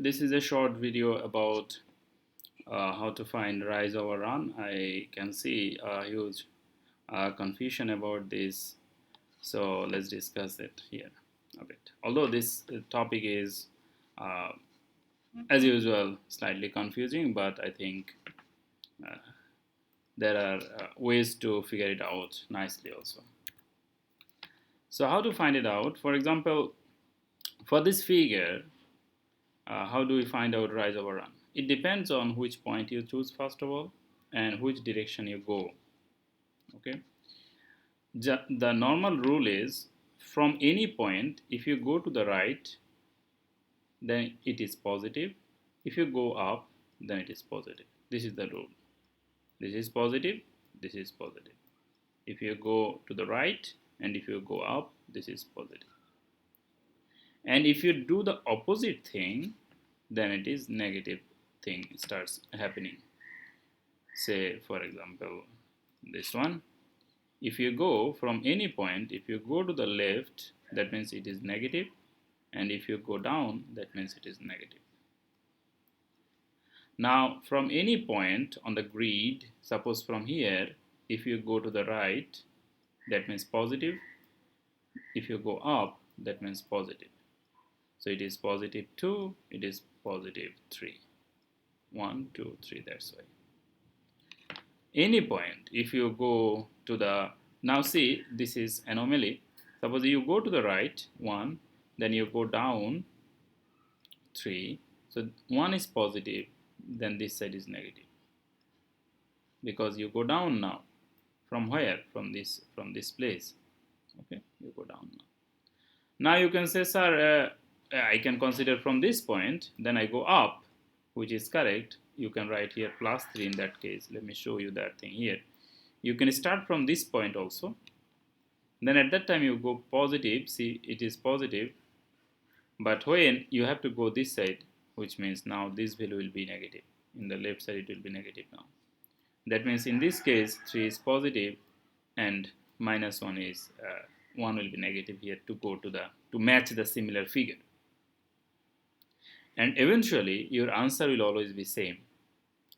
This is a short video about how to find rise over run. I can see a huge confusion about this, so let's discuss it here a bit. Although this topic is, uh, as usual, slightly confusing, but I think uh, there are ways to figure it out nicely also. So how to find it out? For example, for this figure, how do we find out rise over run? It depends on which point you choose first of all and which direction you go. Okay. The normal rule is from any point, if you go to the right, then it is positive. If you go up, then it is positive. This is the rule. This is positive, this is positive. If you go to the right and if you go up, this is positive. And if you do the opposite thing, then it is negative thing starts happening. Say for example this one, if you go from any point, if you go to the left, that means it is negative, and if you go down, that means it is negative. Now from any point on the grid, suppose from here, if you go to the right, that means positive. If you go up, that means positive. So it is positive 2, it is positive 3. 1, 2, 3, that's why. Any point, if you go to the, now see, this is anomaly. Suppose you go to the right, 1, then you go down, 3. So 1 is positive, then this side is negative. Because you go down now. From where? From this place. Okay, you go down now. Now you can say, sir, I can consider from this point, then I go up, which is correct. You can write here plus 3 in that case. Let me show you that thing here. You can start from this point also. Then at that time you go positive. See, it is positive. But when you have to go this side, which means now this value will be negative. In the left side it will be negative now. That means in this case 3 is positive and minus 1 is 1 will be negative here to go to match the similar figure. And eventually your answer will always be same.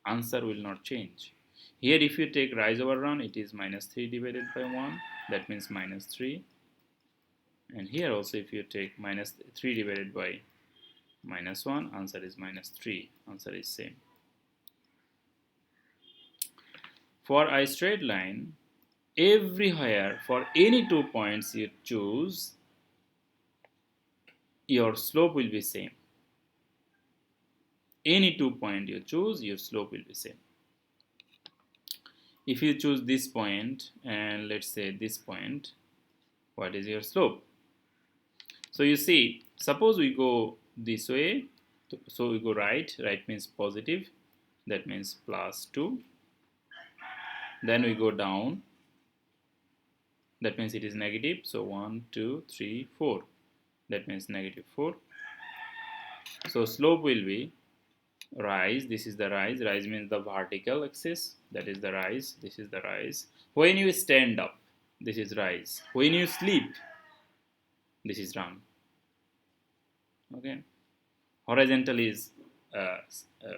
Answer will not change. Here if you take rise over run, it is minus 3 divided by 1, that means minus 3. And here also if you take minus 3 divided by minus 1, answer is minus 3, answer is same. For a straight line, everywhere for any 2 points you choose, your slope will be same. Any 2 points you choose, your slope will be same. If you choose this point and let's say this point, what is your slope? So you see, suppose we go this way, so we go right means positive, that means plus 2. Then we go down, that means it is negative, so 1, 2, 3, 4, that means negative 4. So slope will be rise, this is the rise means the vertical axis, that is the rise, this is the rise. When you stand up, this is rise. When you sleep, this is run. Okay, horizontal is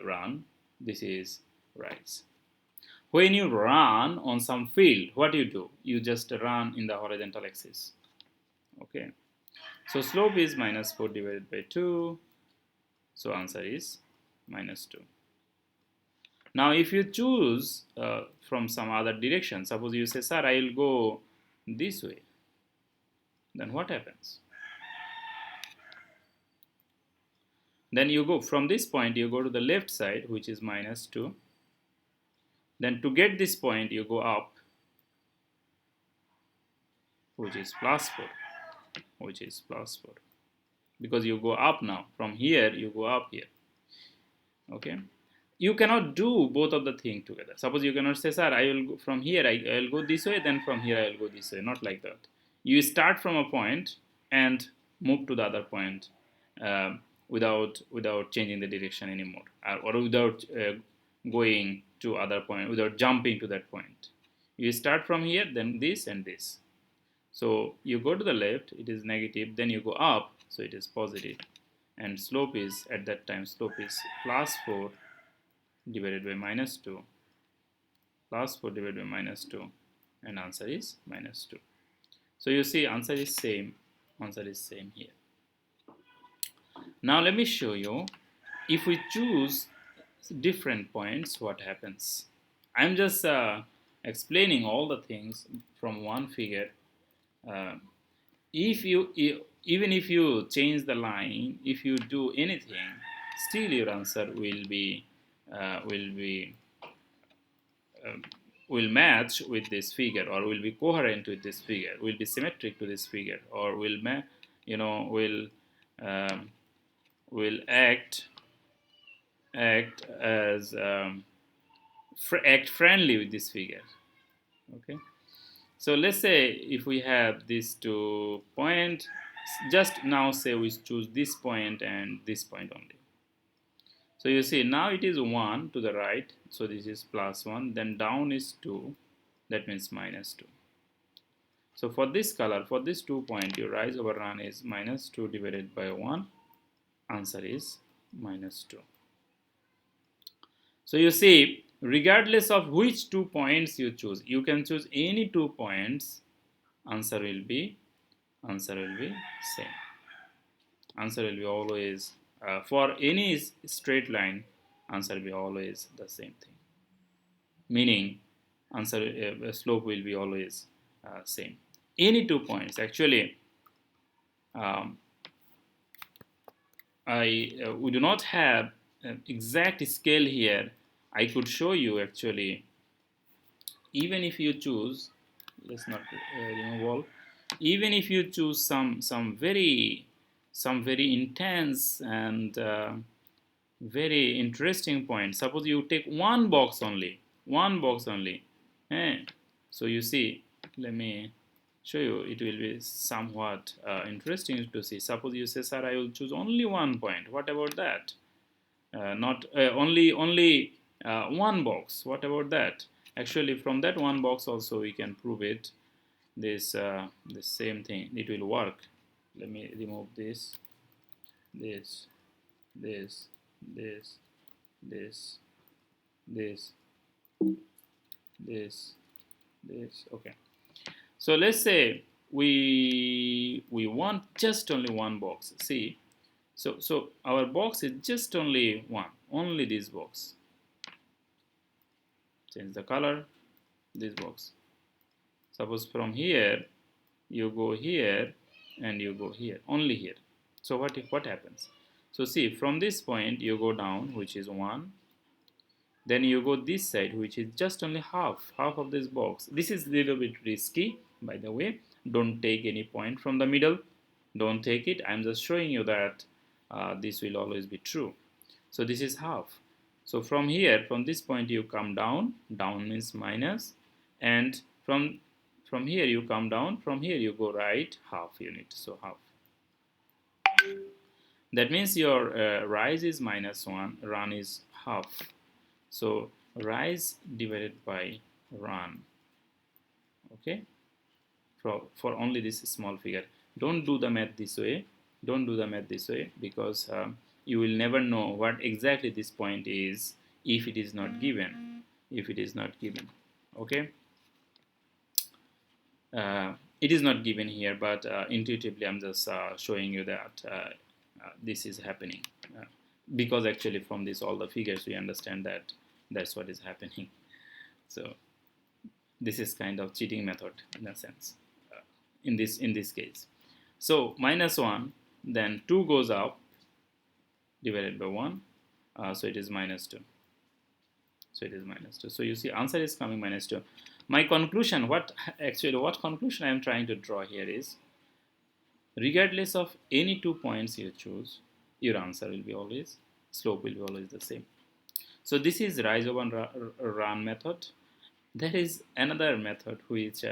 run, this is rise. When you run on some field, what do? You just run in the horizontal axis. Okay, so slope is minus 4 divided by 2, so answer is minus 2. Now if you choose from some other direction, suppose you say, sir, I will go this way, then what happens? Then you go from this point, you go to the left side, which is minus 2. Then to get this point, you go up, which is plus 4, which is plus 4. Because you go up now. From here, you go up here. Okay. You cannot do both of the things together. Suppose you cannot say, sir, I will go from here, I will go this way, then from here I will go this way. Not like that. You start from a point and move to the other point without changing the direction anymore, or without going to other point, without jumping to that point. You start from here, then this and this. So you go to the left, it is negative, then you go up, so it is positive. and slope is, at that time slope is plus 4 divided by minus 2, plus 4 divided by minus 2, and answer is minus 2. So you see answer is same here. Now let me show you, if we choose different points, what happens. I'm just explaining all the things from one figure. uh, if you even if you change the line, if you do anything, still your answer will be uh, will be um, will match with this figure, or will be coherent with this figure, will be symmetric to this figure, or um, will act as act friendly with this figure. Okay, so let's say if we have these 2 points, just now say we choose this point and this point only. So you see now it is 1 to the right, so this is plus 1, then down is 2, that means minus 2. So for this color, for this 2 point, your rise over run is minus 2 divided by 1, answer is minus 2. So you see, regardless of which 2 points you choose, you can choose any 2 points, answer will be same. Answer will be always for any straight line, answer will be always the same thing. Meaning, answer slope will be always same. Any 2 points. Actually, um, we do not have an exact scale here. I could show you actually. Even if you choose, let's not remove all. Even if you choose some very intense and very interesting point. Suppose you take one box only, eh? So you see, let me show you. It will be somewhat interesting to see. Suppose you say, sir, I will choose only 1 point. What about that? Not only one box. What about that? Actually, from that one box also we can prove it. This the same thing. It will work. Let me remove this, this, this, this, this, this, this. Okay. So let's say we want just only one box. See, so our box is just only one, only this box. Change the color, this box. Suppose from here you go here and you go here, only here. So what happens? So see, from this point you go down, which is 1. Then you go this side, which is just only half of this box. This is a little bit risky, by the way. Don't take any point from the middle. Don't take it. I'm just showing you that this will always be true. So this is half. So from here, from this point you come down. Down means minus. And from here you come down. From here you go right, half unit. So half. That means your rise is -1, run is half. So rise divided by run. Okay, for only this small figure. Don't do the math this way. Don't do the math this way, because you will never know what exactly this point is if it is not given. If it is not given, okay. It is not given here, but intuitively I'm just showing you that this is happening, because actually from this all the figures we understand that that's what is happening. So this is kind of cheating method in a sense, in this case. So -1, then 2 goes up, divided by 1, so it is -2. So it is -2. So you see, answer is coming -2. My conclusion, what conclusion I am trying to draw here is, regardless of any 2 points you choose, your answer will be always, slope will be always the same. So this is rise over run method. There is another method which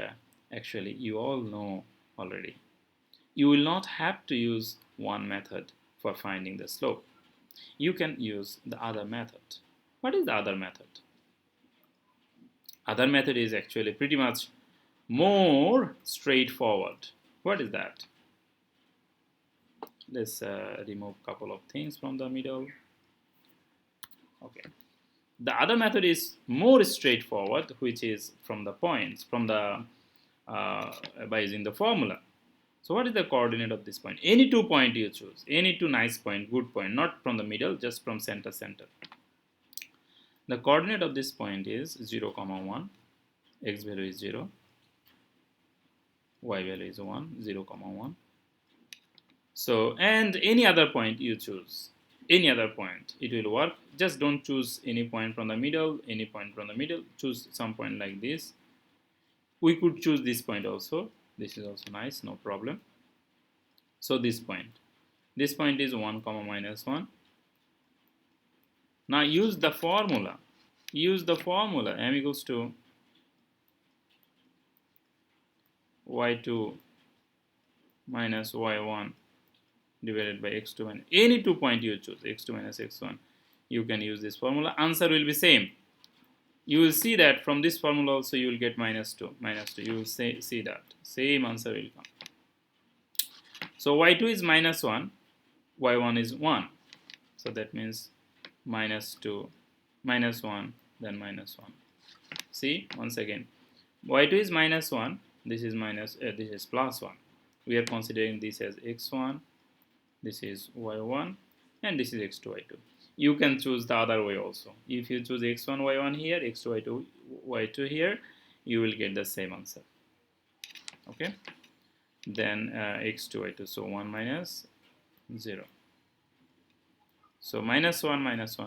actually you all know already. You will not have to use one method for finding the slope. You can use the other method. What is the other method? Other method is actually pretty much more straightforward. What is that? let's remove couple of things from the middle. Okay. The other method is more straightforward, which is from the points, from the by using the formula. So what is the coordinate of this point? Any 2 point you choose, any 2 nice point, good point, not from the middle, just from center. The coordinate of this point is 0, 1, x value is 0, y value is 1, 0, 1. So, and any other point you choose, any other point, it will work. Just don't choose any point from the middle, choose some point like this. We could choose this point also. This is also nice, no problem. So this point is 1, minus 1. Now use the formula. M equals to y2 minus y1 divided by x2 minus any 2 point you choose, x2 minus x1. You can use this formula. Answer will be same. You will see that from this formula also you will get minus 2. You will see that same answer will come. So y2 is minus 1, y1 is 1. So that means minus 2, minus 1, then minus 1. See, once again, y2 is minus 1, this is plus 1. We are considering this as x1, this is y1, and this is x2, y2. You can choose the other way also. If you choose x1, y1 here, x2, y2 here, you will get the same answer. Okay? Then x2, y2, so 1 minus 0. So minus 1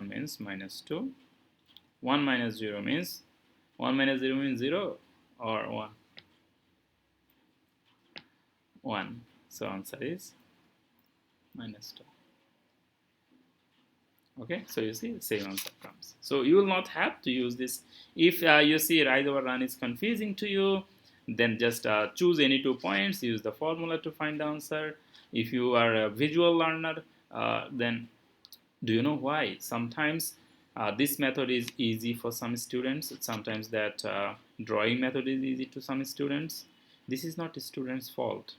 means minus 2. 1 minus 0 means 0 or 1. 1. So answer is minus 2. Okay, so you see, same answer comes. So you will not have to use this. If you see rise over run is confusing to you, then just choose any 2 points, use the formula to find the answer. If you are a visual learner, then do you know why? Sometimes this method is easy for some students. Sometimes that drawing method is easy to some students. This is not a student's fault.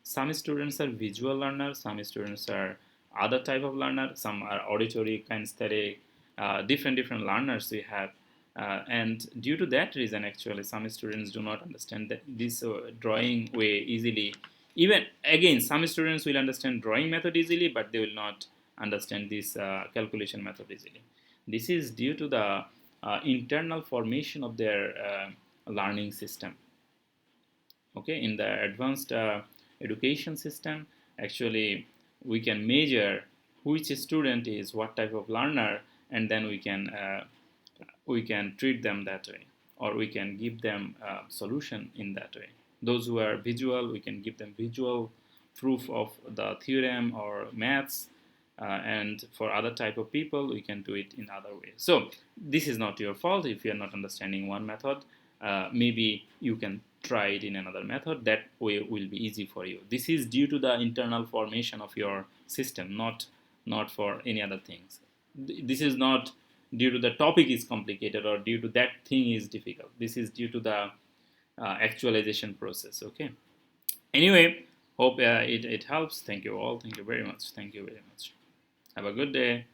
Some students are visual learners, some students are other type of learner, some are auditory, kinesthetic, different learners we have. And due to that reason, actually, some students do not understand this drawing way easily. Even again, some students will understand drawing method easily, but they will not understand this calculation method easily. This is due to the internal formation of their learning system. Okay, in the advanced education system, actually we can measure which student is what type of learner, and then we can treat them that way, or we can give them a solution in that way. Those who are visual, we can give them visual proof of the theorem or maths, and for other type of people we can do it in other ways. So this is not your fault if you are not understanding one method. Maybe you can try it in another method. That way will be easy for you. This is due to the internal formation of your system, not for any other things. This is not due to the topic is complicated or due to that thing is difficult. This is due to the actualization process. Okay, anyway, hope it helps. Thank you all. Thank you very much. Have a good day.